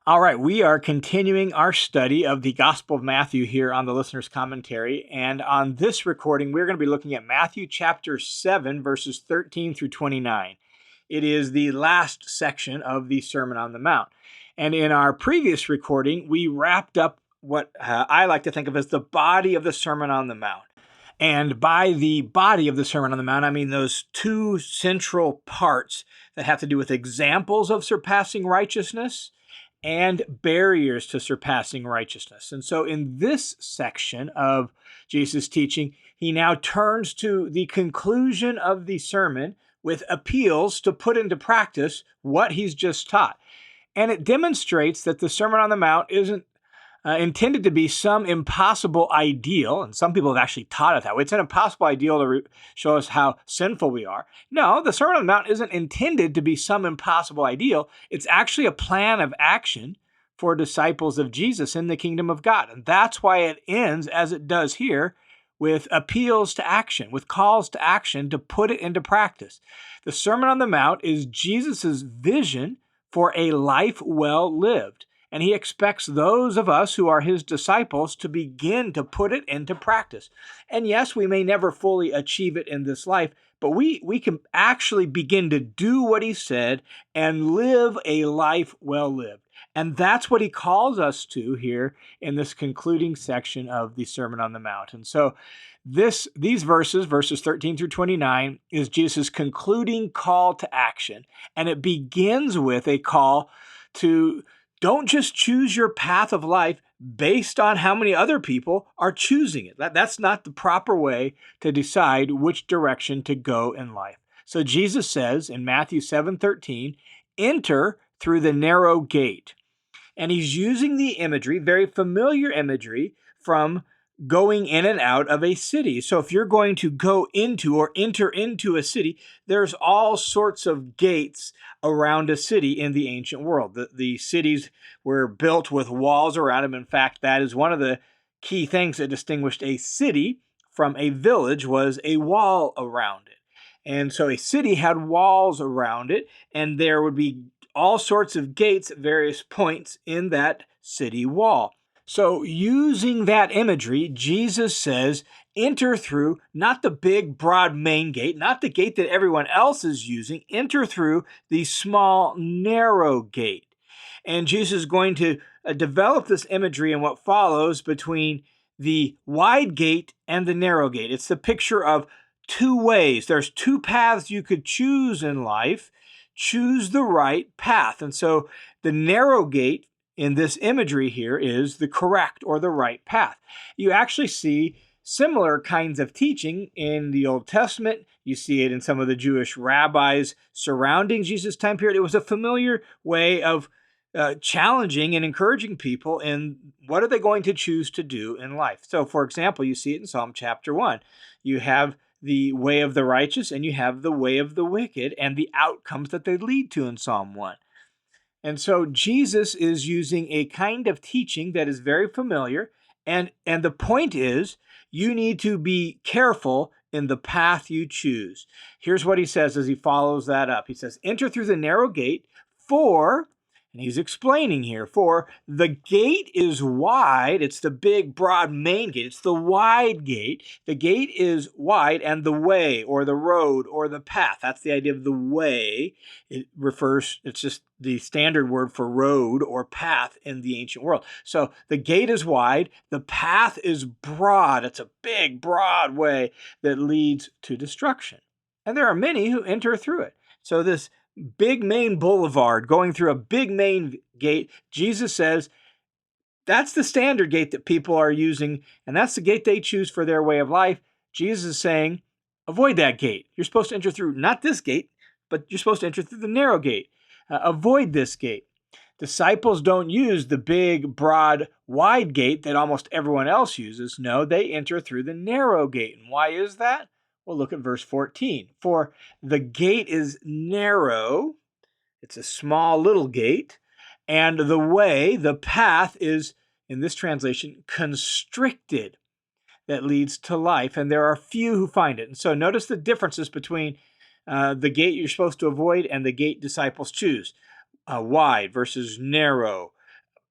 All right, we are continuing our study of the Gospel of Matthew here on the Listener's Commentary. And on this recording, we're going to be looking at Matthew chapter 7, verses 13 through 29. It is the last section of the Sermon on the Mount. And in our previous recording, we wrapped up what I like to think of as the body of the Sermon on the Mount. And by the body of the Sermon on the Mount, I mean those two central parts that have to do with examples of surpassing righteousness and barriers to surpassing righteousness. And so in this section of Jesus' teaching, he now turns to the conclusion of the sermon with appeals to put into practice what he's just taught. And it demonstrates that the Sermon on the Mount isn't intended to be some impossible ideal, and some people have actually taught it that way. It's an impossible ideal to show us how sinful we are. No, the Sermon on the Mount isn't intended to be some impossible ideal. It's actually a plan of action for disciples of Jesus in the kingdom of God. And that's why it ends as it does here, with appeals to action, with calls to action to put it into practice. The Sermon on the Mount is Jesus' vision for a life well lived. And he expects those of us who are his disciples to begin to put it into practice. And yes, we may never fully achieve it in this life, but we can actually begin to do what he said and live a life well lived. And that's what he calls us to here in this concluding section of the Sermon on the Mount. And so these verses 13 through 29, is Jesus' concluding call to action. And it begins with a call to don't just choose your path of life based on how many other people are choosing it. That's not the proper way to decide which direction to go in life. So Jesus says in Matthew 7:13, enter through the narrow gate. And he's using the imagery, very familiar imagery, from going in and out of a city. So if you're going to go into or enter into a city, there's all sorts of gates around a city in the ancient world. The cities were built with walls around them. In fact, that is one of the key things that distinguished a city from a village, was a wall around it. And so a city had walls around it, and there would be all sorts of gates at various points in that city wall. So using that imagery, Jesus says, enter through not the big, broad main gate, not the gate that everyone else is using, enter through the small, narrow gate. And Jesus is going to develop this imagery in what follows between the wide gate and the narrow gate. It's the picture of two ways. There's two paths you could choose in life. Choose the right path. And so the narrow gate in this imagery here is the correct or the right path. You actually see similar kinds of teaching in the Old Testament. You see it in some of the Jewish rabbis surrounding Jesus' time period. It was a familiar way of challenging and encouraging people in what are they going to choose to do in life. So, for example, you see it in Psalm chapter 1. You have the way of the righteous and you have the way of the wicked and the outcomes that they lead to in Psalm 1. And so Jesus is using a kind of teaching that is very familiar. And the point is, you need to be careful in the path you choose. Here's what he says as he follows that up. He says, enter through the narrow gate, and he's explaining here, for the gate is wide. It's the big, broad main gate. It's the wide gate. The gate is wide, and the way or the road or the path, that's the idea of the way. It's just the standard word for road or path in the ancient world. So the gate is wide. The path is broad. It's a big, broad way that leads to destruction. And there are many who enter through it. So this big main boulevard going through a big main gate, Jesus says that's the standard gate that people are using, and that's the gate they choose for their way of life. Jesus is saying, avoid that gate. You're supposed to enter through not this gate, but you're supposed to enter through the narrow gate. Avoid this gate. Disciples don't use the big, broad, wide gate that almost everyone else uses. No, they enter through the narrow gate. And why is that? Well, look at verse 14. For the gate is narrow, it's a small little gate, and the way, the path is, in this translation, constricted, that leads to life, and there are few who find it. And so notice the differences between the gate you're supposed to avoid and the gate disciples choose. Wide versus narrow,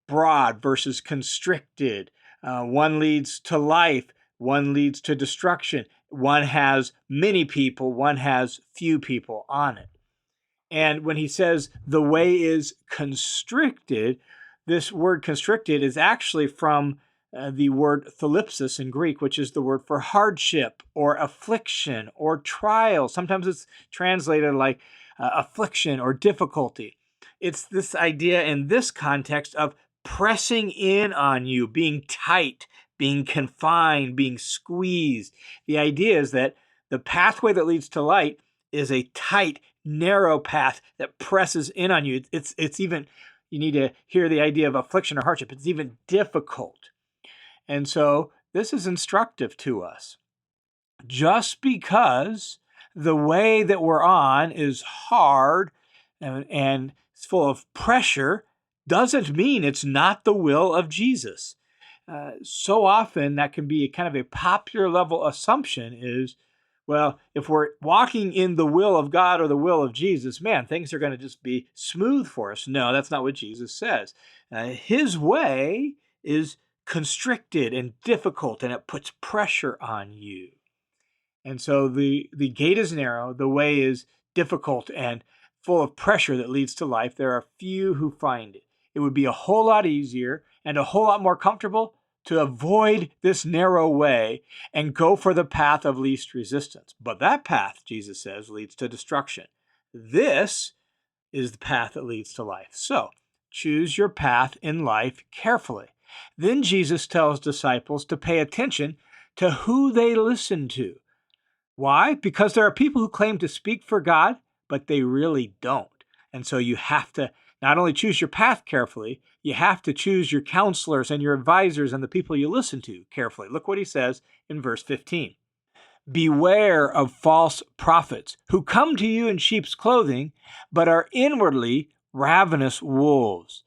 broad versus constricted. One leads to life, one leads to destruction. One has many people, one has few people on it. And when he says the way is constricted, this word constricted is actually from the word thalipsis in Greek, which is the word for hardship or affliction or trial. Sometimes it's translated like affliction or difficulty. It's this idea in this context of pressing in on you, being tight, being confined, being squeezed. The idea is that the pathway that leads to light is a tight, narrow path that presses in on you. It's even, you need to hear the idea of affliction or hardship. It's even difficult. And so this is instructive to us. Just because the way that we're on is hard and it's full of pressure doesn't mean it's not the will of Jesus. So often that can be kind of a popular level assumption is, well, if we're walking in the will of God or the will of Jesus, man, things are going to just be smooth for us. No, that's not what Jesus says. His way is constricted and difficult, and it puts pressure on you. And so the gate is narrow, the way is difficult and full of pressure that leads to life. There are few who find it. It would be a whole lot easier and a whole lot more comfortable to avoid this narrow way and go for the path of least resistance. But that path, Jesus says, leads to destruction. This is the path that leads to life. So choose your path in life carefully. Then Jesus tells disciples to pay attention to who they listen to. Why? Because there are people who claim to speak for God, but they really don't. And so you have to not only choose your path carefully, you have to choose your counselors and your advisors and the people you listen to carefully. Look what he says in verse 15. Beware of false prophets who come to you in sheep's clothing, but are inwardly ravenous wolves.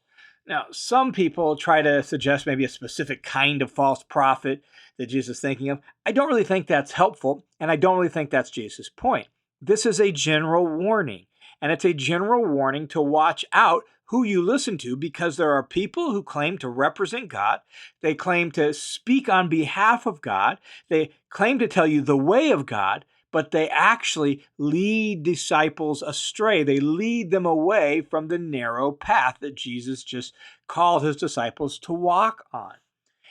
Now, some people try to suggest maybe a specific kind of false prophet that Jesus is thinking of. I don't really think that's helpful, and I don't really think that's Jesus' point. This is a general warning, and it's a general warning to watch out who you listen to, because there are people who claim to represent God. They claim to speak on behalf of God. They claim to tell you the way of God, but they actually lead disciples astray. They lead them away from the narrow path that Jesus just called his disciples to walk on.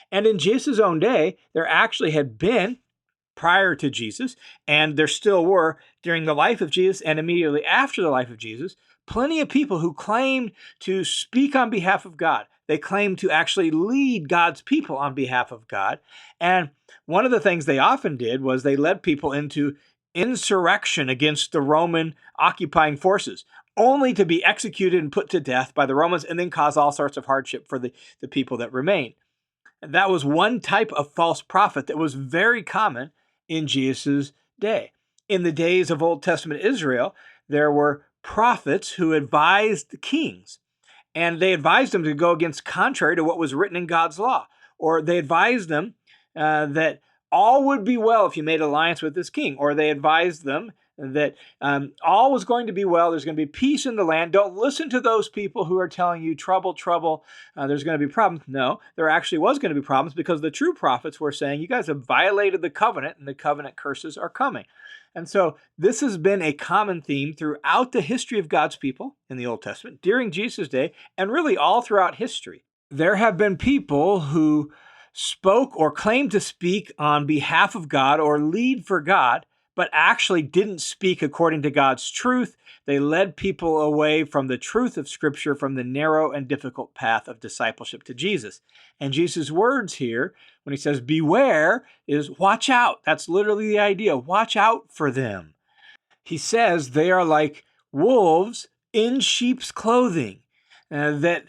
And in Jesus' own day, there actually had been, prior to Jesus, and there still were during the life of Jesus and immediately after the life of Jesus, plenty of people who claimed to speak on behalf of God. They claimed to actually lead God's people on behalf of God. And one of the things they often did was they led people into insurrection against the Roman occupying forces, only to be executed and put to death by the Romans and then cause all sorts of hardship for the people that remained. And that was one type of false prophet that was very common in Jesus' day. In the days of Old Testament Israel, there were prophets who advised the kings, and they advised them to go against contrary to what was written in God's law, or they advised them that all would be well if you made alliance with this king, or they advised them that all was going to be well, there's going to be peace in the land. Don't listen to those people who are telling you trouble, there's going to be problems. No, there actually was going to be problems, because the true prophets were saying, you guys have violated the covenant and the covenant curses are coming. And so this has been a common theme throughout the history of God's people in the Old Testament, during Jesus' day, and really all throughout history. There have been people who spoke or claimed to speak on behalf of God or lead for God, but actually didn't speak according to God's truth. They led people away from the truth of Scripture, from the narrow and difficult path of discipleship to Jesus. And Jesus' words here, when he says beware, is watch out. That's literally the idea. Watch out for them. He says they are like wolves in sheep's clothing. And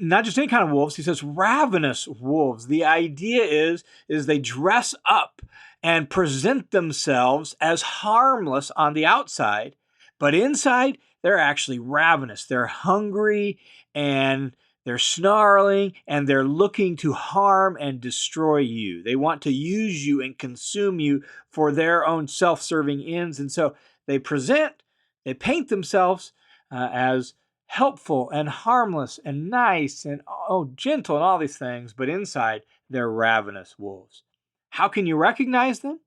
not just any kind of wolves, he says ravenous wolves. The idea is they dress up and present themselves as harmless on the outside, but inside they're actually ravenous. They're hungry and they're snarling and they're looking to harm and destroy you. They want to use you and consume you for their own self-serving ends. And so they paint themselves as helpful and harmless and nice and gentle and all these things, but inside they're ravenous wolves. How can you recognize them?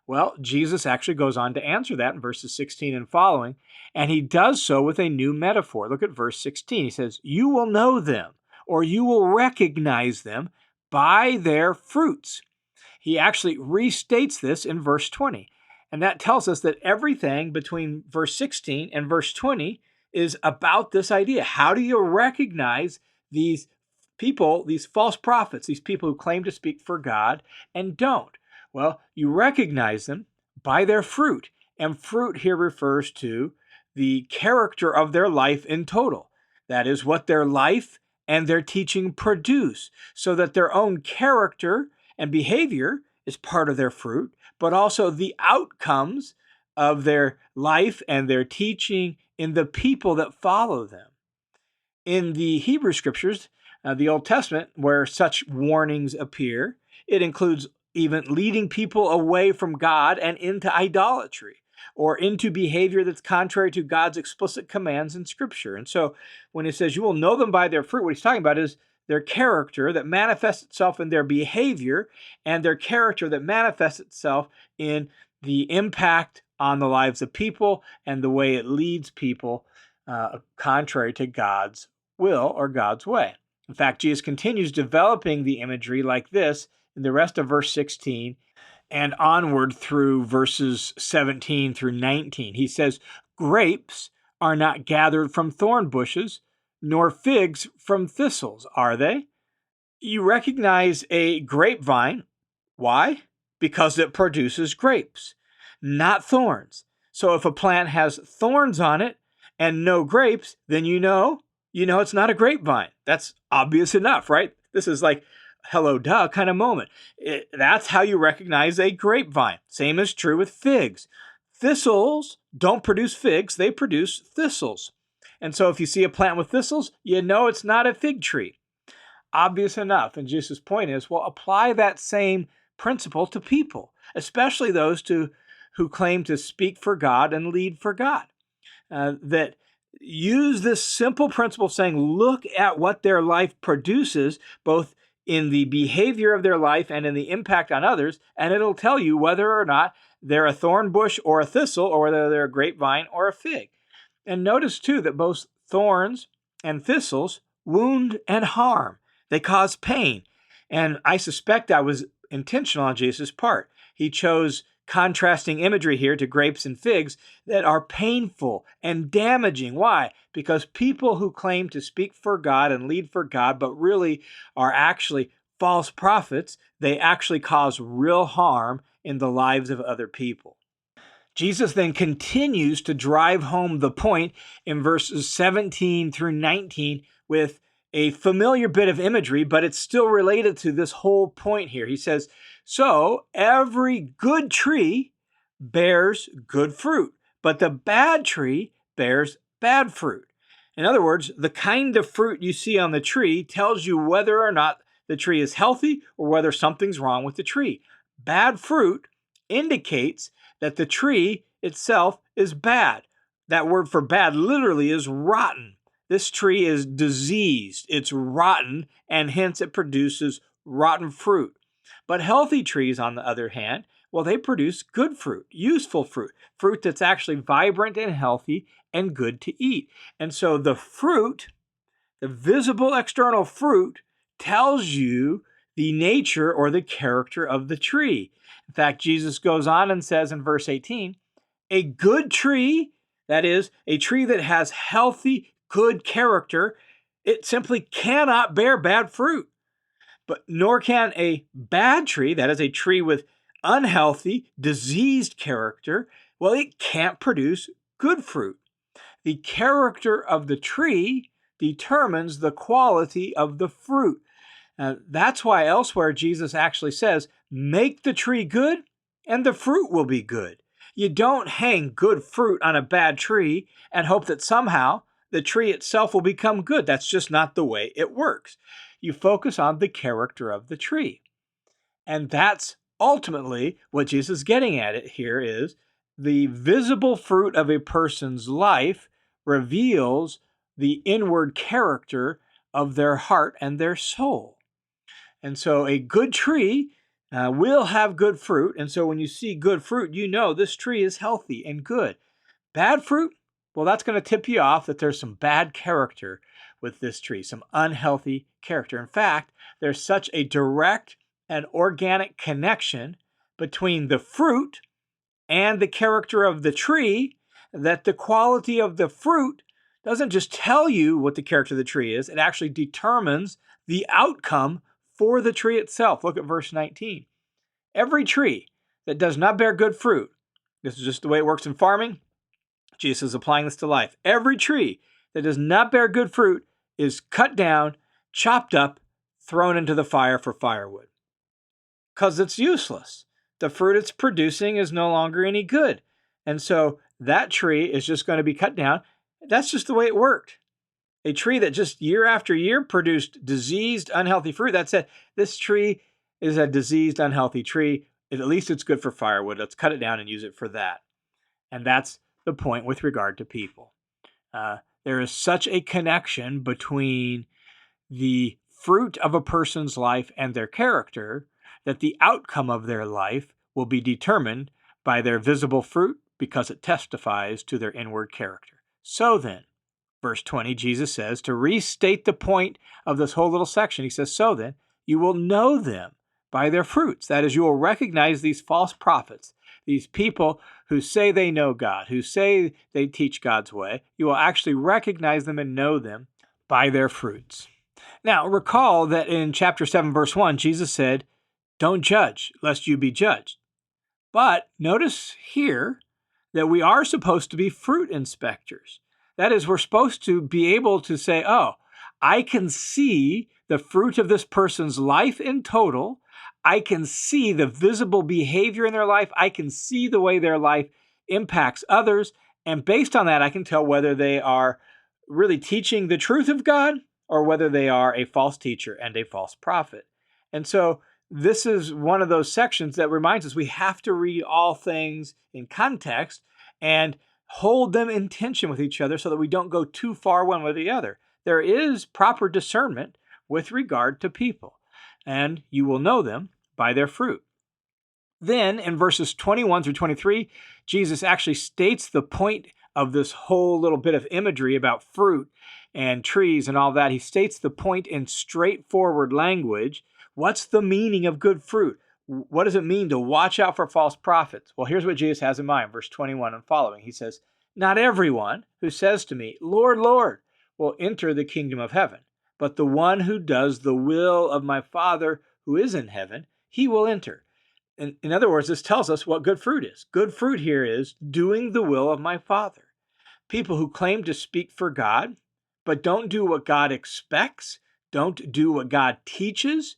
Well, Jesus actually goes on to answer that in verses 16 and following, and he does so with a new metaphor. Look at verse 16. He says, "You will know them, or you will recognize them by their fruits." He actually restates this in verse 20. And that tells us that everything between verse 16 and verse 20 is about this idea. How do you recognize these people, these false prophets, these people who claim to speak for God and don't? Well, you recognize them by their fruit. And fruit here refers to the character of their life in total. That is what their life and their teaching produce, so that their own character and behavior is part of their fruit, but also the outcomes of their life and their teaching in the people that follow them. In the Hebrew scriptures, the Old Testament, where such warnings appear, it includes even leading people away from God and into idolatry, or into behavior that's contrary to God's explicit commands in Scripture. And so when it says you will know them by their fruit, what he's talking about is their character that manifests itself in their behavior, and their character that manifests itself in the impact on the lives of people and the way it leads people contrary to God's will or God's way. In fact, Jesus continues developing the imagery like this in the rest of verse 16 and onward through verses 17 through 19. He says, "Grapes are not gathered from thorn bushes, nor figs from thistles, are they? You recognize a grapevine. Why? Because it produces grapes, not thorns. So if a plant has thorns on it and no grapes, then you know it's not a grapevine. That's obvious enough, right? This is like hello duh kind of moment. That's how you recognize a grapevine. Same is true with figs. Thistles don't produce figs, they produce thistles. And so if you see a plant with thistles, you know it's not a fig tree. Obvious enough. And Jesus' point is, well, apply that same principle to people, especially those who claim to speak for God and lead for God. That use this simple principle of saying, look at what their life produces, both in the behavior of their life and in the impact on others, and it'll tell you whether or not they're a thorn bush or a thistle, or whether they're a grapevine or a fig. And notice, too, that both thorns and thistles wound and harm. They cause pain. And I suspect that was intentional on Jesus' part. He chose contrasting imagery here to grapes and figs that are painful and damaging. Why? Because people who claim to speak for God and lead for God, but really are actually false prophets, they actually cause real harm in the lives of other people. Jesus then continues to drive home the point in verses 17 through 19 with a familiar bit of imagery, but it's still related to this whole point here. He says, "So every good tree bears good fruit, but the bad tree bears bad fruit." In other words, the kind of fruit you see on the tree tells you whether or not the tree is healthy or whether something's wrong with the tree. Bad fruit indicates that the tree itself is bad. That word for bad literally is rotten. This tree is diseased, it's rotten, and hence it produces rotten fruit. But healthy trees, on the other hand, well, they produce good fruit, useful fruit, fruit that's actually vibrant and healthy and good to eat. And so the fruit, the visible external fruit, tells you the nature or the character of the tree. In fact, Jesus goes on and says in verse 18, "A good tree," that is, a tree that has healthy, good character, it simply cannot bear bad fruit. But nor can a bad tree, that is, a tree with unhealthy, diseased character, well, it can't produce good fruit. The character of the tree determines the quality of the fruit. That's why elsewhere Jesus actually says, make the tree good and the fruit will be good. You don't hang good fruit on a bad tree and hope that somehow the tree itself will become good. That's just not the way it works. You focus on the character of the tree. And that's ultimately what Jesus is getting at it here is the visible fruit of a person's life reveals the inward character of their heart and their soul. And so a good tree will have good fruit. And so when you see good fruit, you know this tree is healthy and good. Bad fruit, well, that's going to tip you off that there's some bad character with this tree, some unhealthy character. In fact, there's such a direct and organic connection between the fruit and the character of the tree that the quality of the fruit doesn't just tell you what the character of the tree is, it actually determines the outcome for the tree itself. Look at verse 19. Every tree that does not bear good fruit, this is just the way it works in farming. Jesus is applying this to life. Every tree that does not bear good fruit is cut down, chopped up, thrown into the fire for firewood. Because it's useless. The fruit it's producing is no longer any good. And so that tree is just going to be cut down. That's just the way it worked. A tree that just year after year produced diseased, unhealthy fruit, that said, this tree is a diseased, unhealthy tree. At least it's good for firewood. Let's cut it down and use it for that. And that's the point with regard to people. There is such a connection between the fruit of a person's life and their character that the outcome of their life will be determined by their visible fruit because it testifies to their inward character. So then, verse 20, Jesus says, to restate the point of this whole little section, he says, so then, you will know them by their fruits. That is, you will recognize these false prophets, these people who say they know God, who say they teach God's way. You will actually recognize them and know them by their fruits. Now, recall that in chapter 7, verse 1, Jesus said, don't judge, lest you be judged. But notice here that we are supposed to be fruit inspectors. That is, we're supposed to be able to say, oh, I can see the fruit of this person's life in total. I can see the visible behavior in their life. I can see the way their life impacts others. And based on that, I can tell whether they are really teaching the truth of God or whether they are a false teacher and a false prophet. And so this is one of those sections that reminds us we have to read all things in context and hold them in tension with each other so that we don't go too far one way or the other. There is proper discernment with regard to people, and you will know them by their fruit. Then in verses 21 through 23, Jesus actually states the point of this whole little bit of imagery about fruit and trees and all that. He states the point in straightforward language. What's the meaning of good fruit? What does it mean to watch out for false prophets? Well, here's what Jesus has in mind, verse 21 and following. He says, not everyone who says to me, Lord, Lord, will enter the kingdom of heaven, but the one who does the will of my Father who is in heaven, he will enter. In other words, this tells us what good fruit is. Good fruit here is doing the will of my Father. People who claim to speak for God, but don't do what God expects, don't do what God teaches,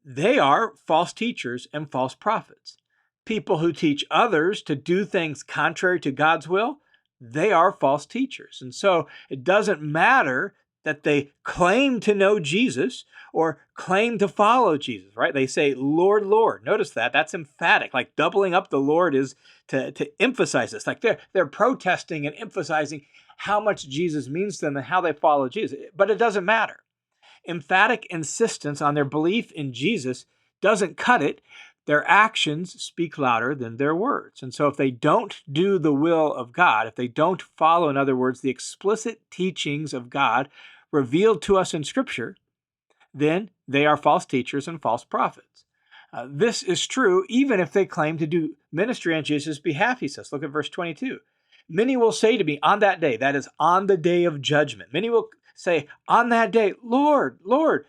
they are false teachers and false prophets. People who teach others to do things contrary to God's will, they are false teachers. And so it doesn't matter that they claim to know Jesus or claim to follow Jesus, right? They say, Lord, Lord. Notice that. That's emphatic. Like doubling up the Lord is to emphasize this. Like they're protesting and emphasizing how much Jesus means to them and how they follow Jesus. But it doesn't matter. Emphatic insistence on their belief in Jesus doesn't cut it. Their actions speak louder than their words. And so if they don't do the will of God, if they don't follow, in other words, the explicit teachings of God revealed to us in Scripture, then they are false teachers and false prophets. This is true even if they claim to do ministry on Jesus' behalf, he says. Look at verse 22. Many will say to me on that day, that is on the day of judgment, many will say on that day, Lord, Lord,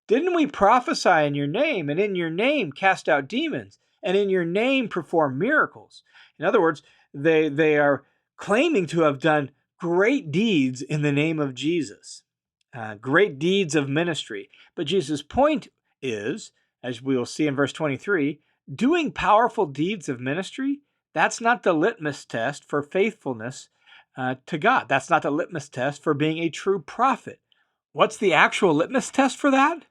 didn't we prophesy in your name and in your name cast out demons and in your name perform miracles? In other words, they are claiming to have done great deeds in the name of Jesus, great deeds of ministry. But Jesus' point is, as we will see in verse 23, doing powerful deeds of ministry, that's not the litmus test for faithfulness to God. That's not the litmus test for being a true prophet. What's the actual litmus test for that?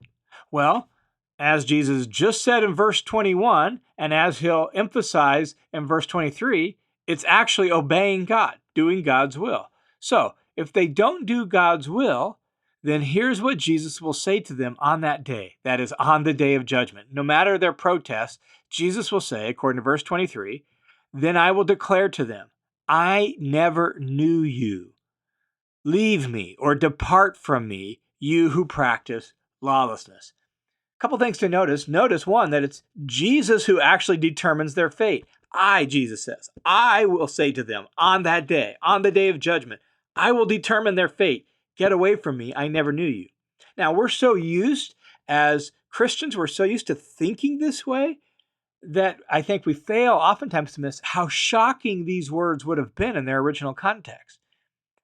Well, as Jesus just said in verse 21, and as he'll emphasize in verse 23, it's actually obeying God, doing God's will. So, if they don't do God's will, then here's what Jesus will say to them on that day. That is, on the day of judgment. No matter their protest, Jesus will say, according to verse 23, then I will declare to them, I never knew you. Leave me or depart from me, you who practice lawlessness. A couple things to notice. Notice, one, that it's Jesus who actually determines their fate. Jesus says, I will say to them on that day, on the day of judgment, I will determine their fate. Get away from me. I never knew you. Now, we're so used as Christians, we're so used to thinking this way that I think we fail oftentimes to miss how shocking these words would have been in their original context.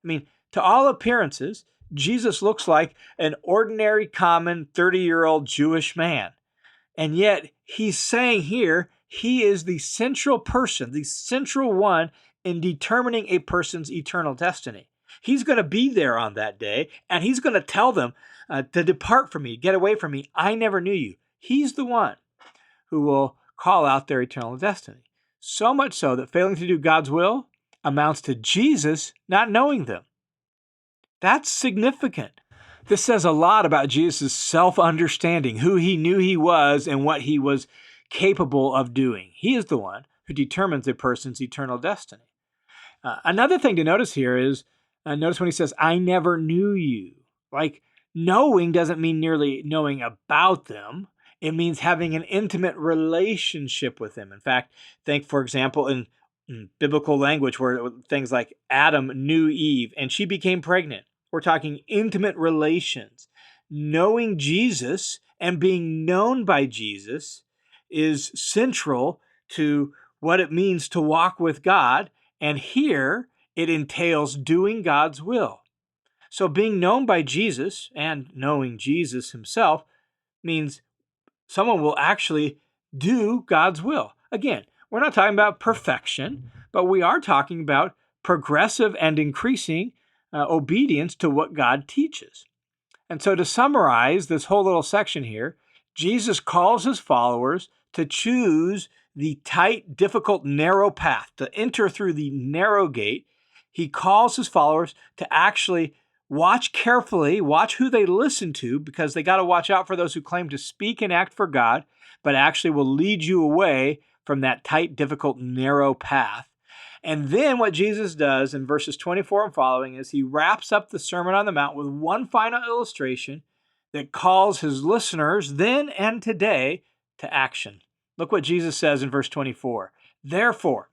I mean, to all appearances, Jesus looks like an ordinary, common 30-year-old Jewish man. And yet, he's saying here, he is the central person, the central one in determining a person's eternal destiny. He's going to be there on that day, and he's going to tell them to depart from me, get away from me. I never knew you. He's the one who will call out their eternal destiny. So much so that failing to do God's will amounts to Jesus not knowing them. That's significant. This says a lot about Jesus' self-understanding, who he knew he was and what he was capable of doing. He is the one who determines a person's eternal destiny. Another thing to notice here is, notice when he says, I never knew you. Like, knowing doesn't mean merely knowing about them. It means having an intimate relationship with them. In fact, think, for example, in biblical language where things like Adam knew Eve and she became pregnant. We're talking intimate relations. Knowing Jesus and being known by Jesus is central to what it means to walk with God. And here it entails doing God's will. So being known by Jesus and knowing Jesus himself means someone will actually do God's will. Again, we're not talking about perfection, but we are talking about progressive and increasing obedience to what God teaches. And so to summarize this whole little section here, Jesus calls his followers to choose the tight, difficult, narrow path, to enter through the narrow gate. He calls his followers to actually watch carefully, watch who they listen to, because they got to watch out for those who claim to speak and act for God, but actually will lead you away from that tight, difficult, narrow path. And then what Jesus does in verses 24 and following is he wraps up the Sermon on the Mount with one final illustration that calls his listeners then and today to action. Look what Jesus says in verse 24. Therefore,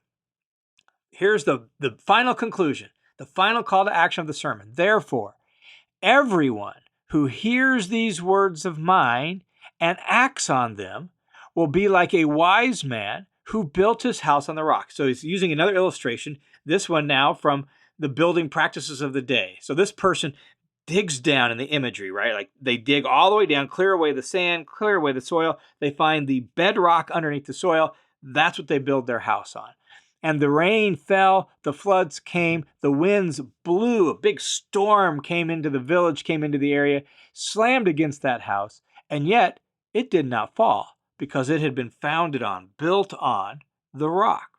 here's the final conclusion, the final call to action of the sermon. Therefore, everyone who hears these words of mine and acts on them will be like a wise man who built his house on the rock. So he's using another illustration, this one now from the building practices of the day. So this person digs down in the imagery, right? Like they dig all the way down, clear away the sand, clear away the soil. They find the bedrock underneath the soil. That's what they build their house on. And the rain fell, the floods came, the winds blew, a big storm came into the village, came into the area, slammed against that house, and yet it did not fall because it had been founded on, built on the rock.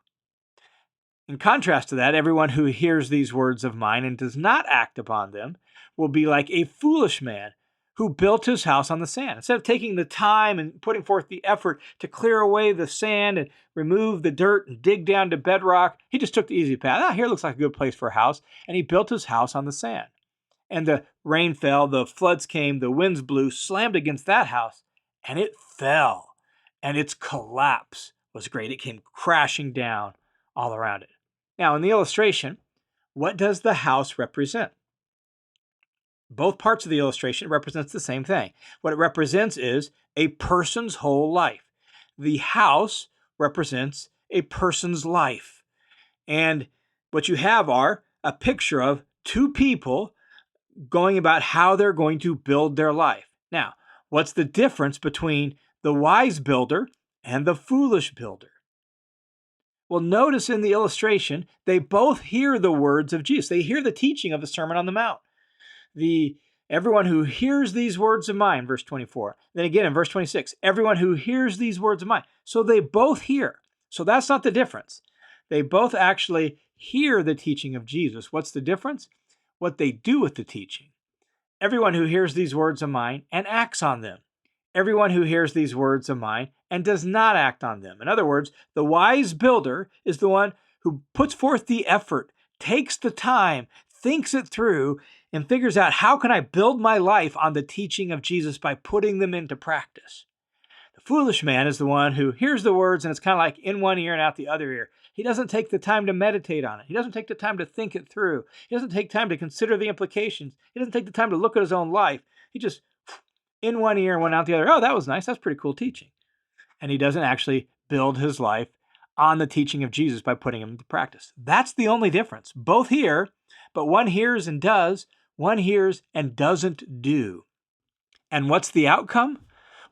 In contrast to that, everyone who hears these words of mine and does not act upon them will be like a foolish man who built his house on the sand. Instead of taking the time and putting forth the effort to clear away the sand and remove the dirt and dig down to bedrock, he just took the easy path. Here looks like a good place for a house. And he built his house on the sand. And the rain fell, the floods came, the winds blew, slammed against that house, and it fell. And its collapse was great. It came crashing down all around it. Now, in the illustration, what does the house represent? Both parts of the illustration represents the same thing. What it represents is a person's whole life. The house represents a person's life. And what you have are a picture of two people going about how they're going to build their life. Now, what's the difference between the wise builder and the foolish builder? Well, notice in the illustration, they both hear the words of Jesus. They hear the teaching of the Sermon on the Mount. Everyone who hears these words of mine, verse 24. Then again in verse 26, everyone who hears these words of mine. So they both hear. So that's not the difference. They both actually hear the teaching of Jesus. What's the difference? what they do with the teaching. Everyone who hears these words of mine and acts on them. Everyone who hears these words of mine and does not act on them. In other words, the wise builder is the one who puts forth the effort, takes the time, thinks it through, and figures out, how can I build my life on the teaching of Jesus by putting them into practice? The foolish man is the one who hears the words and it's kind of like in one ear and out the other ear. He doesn't take the time to meditate on it. He doesn't take the time to think it through. He doesn't take time to consider the implications. He doesn't take the time to look at his own life. He just in one ear and one out the other. Oh, that was nice. That's pretty cool teaching. And he doesn't actually build his life on the teaching of Jesus by putting him into practice. That's the only difference. Both hear, but one hears and does. One hears and doesn't do. And what's the outcome?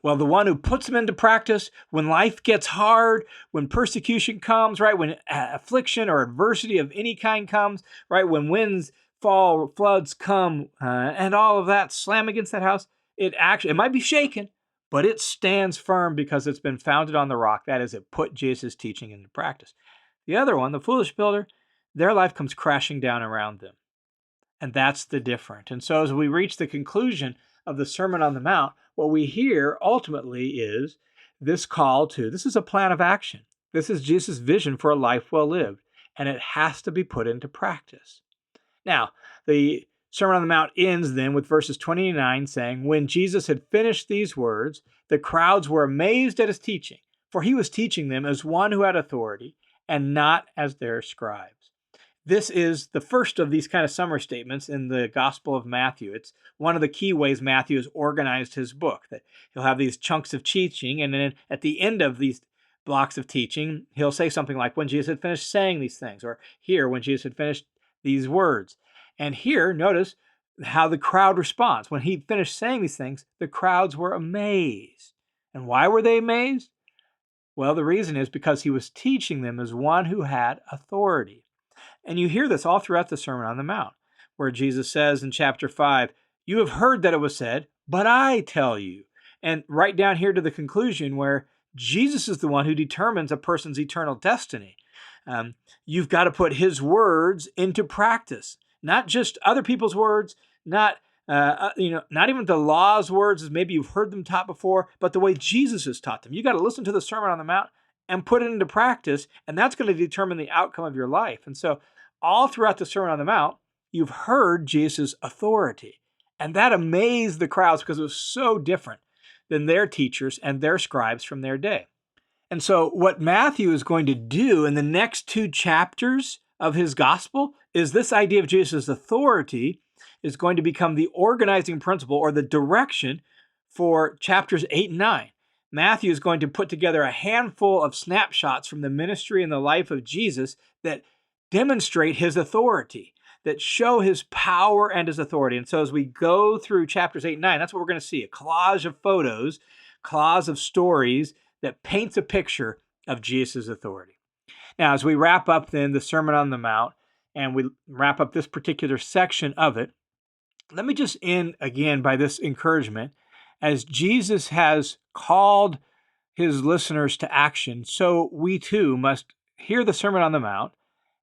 Well, the one who puts them into practice when life gets hard, when persecution comes, right? When affliction or adversity of any kind comes, right? When winds fall, floods come, and all of that slam against that house, it might be shaken, but it stands firm because it's been founded on the rock. That is, it put Jesus' teaching into practice. The other one, the foolish builder, their life comes crashing down around them. And that's the difference. And so as we reach the conclusion of the Sermon on the Mount, what we hear ultimately is this call to, this is a plan of action. This is Jesus' vision for a life well lived, and it has to be put into practice. Now, the Sermon on the Mount ends then with verses 29 saying, when Jesus had finished these words, the crowds were amazed at his teaching, for he was teaching them as one who had authority and not as their scribes. This is the first of these kind of summary statements in the Gospel of Matthew. It's one of the key ways Matthew has organized his book, that he'll have these chunks of teaching, and then at the end of these blocks of teaching, he'll say something like, when Jesus had finished saying these things, or here, when Jesus had finished these words. And here, notice how the crowd responds. When he finished saying these things, the crowds were amazed. And why were they amazed? Well, the reason is because he was teaching them as one who had authority. And you hear this all throughout the Sermon on the Mount, where Jesus says in chapter 5, you have heard that it was said, but I tell you. And right down here to the conclusion where Jesus is the one who determines a person's eternal destiny. You've got to put his words into practice, not just other people's words, not even the law's words as maybe you've heard them taught before, but the way Jesus has taught them. You got to listen to the Sermon on the Mount and put it into practice, and that's going to determine the outcome of your life. And so all throughout the Sermon on the Mount, you've heard Jesus' authority. And that amazed the crowds because it was so different than their teachers and their scribes from their day. And so what Matthew is going to do in the next 2 chapters of his gospel is this idea of Jesus' authority is going to become the organizing principle or the direction for chapters 8 and 9. Matthew is going to put together a handful of snapshots from the ministry and the life of Jesus that demonstrate his authority, that show his power and his authority. And so as we go through chapters 8 and 9, that's what we're going to see, a collage of photos, collage of stories that paints a picture of Jesus' authority. Now, as we wrap up then the Sermon on the Mount, and we wrap up this particular section of it, let me just end again by this encouragement. As Jesus has called his listeners to action, so we too must hear the Sermon on the Mount,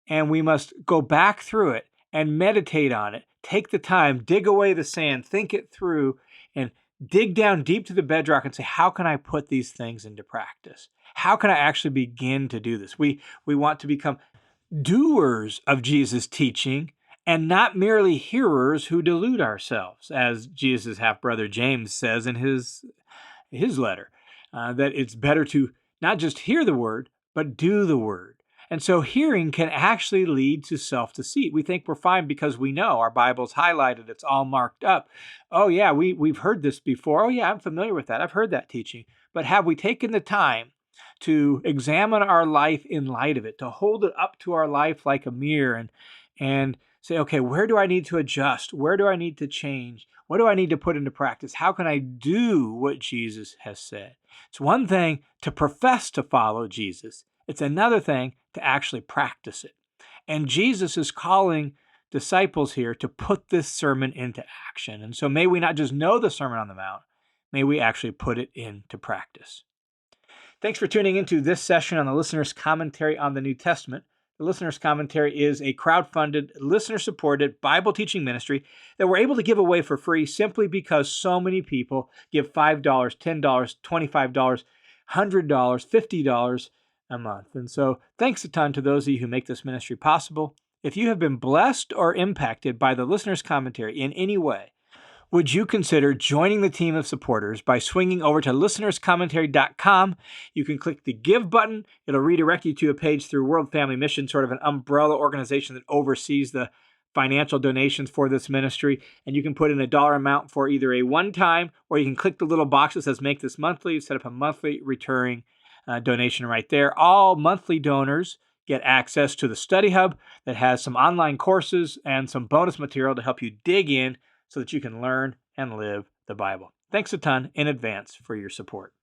and we must go back through it and meditate on it. Take the time, dig away the sand, think it through, and dig down deep to the bedrock and say, how can I put these things into practice? How can I actually begin to do this? We want to become doers of Jesus' teaching and not merely hearers who delude ourselves, as Jesus' half-brother James says in his letter, that it's better to not just hear the word, but do the word. And so hearing can actually lead to self-deceit. We think we're fine because we know our Bible's highlighted, it's all marked up. Oh yeah, we've heard this before. Oh yeah, I'm familiar with that. I've heard that teaching. But have we taken the time to examine our life in light of it, to hold it up to our life like a mirror and say, okay, where do I need to adjust? Where do I need to change? What do I need to put into practice? How can I do what Jesus has said? It's one thing to profess to follow Jesus. It's another thing to actually practice it. And Jesus is calling disciples here to put this sermon into action. And so may we not just know the Sermon on the Mount, may we actually put it into practice. Thanks for tuning into this session on the Listener's Commentary on the New Testament. The Listener's Commentary is a crowd-funded, listener-supported Bible teaching ministry that we're able to give away for free simply because so many people give $5, $10, $25, $100, $50 a month. And so thanks a ton to those of you who make this ministry possible. If you have been blessed or impacted by the Listener's Commentary in any way, would you consider joining the team of supporters by swinging over to listenerscommentary.com? You can click the Give button. It'll redirect you to a page through World Family Mission, sort of an umbrella organization that oversees the financial donations for this ministry. And you can put in a dollar amount for either a one-time, or you can click the little box that says Make This Monthly, set up a monthly recurring donation right there. All monthly donors get access to the Study Hub that has some online courses and some bonus material to help you dig in so that you can learn and live the Bible. Thanks a ton in advance for your support.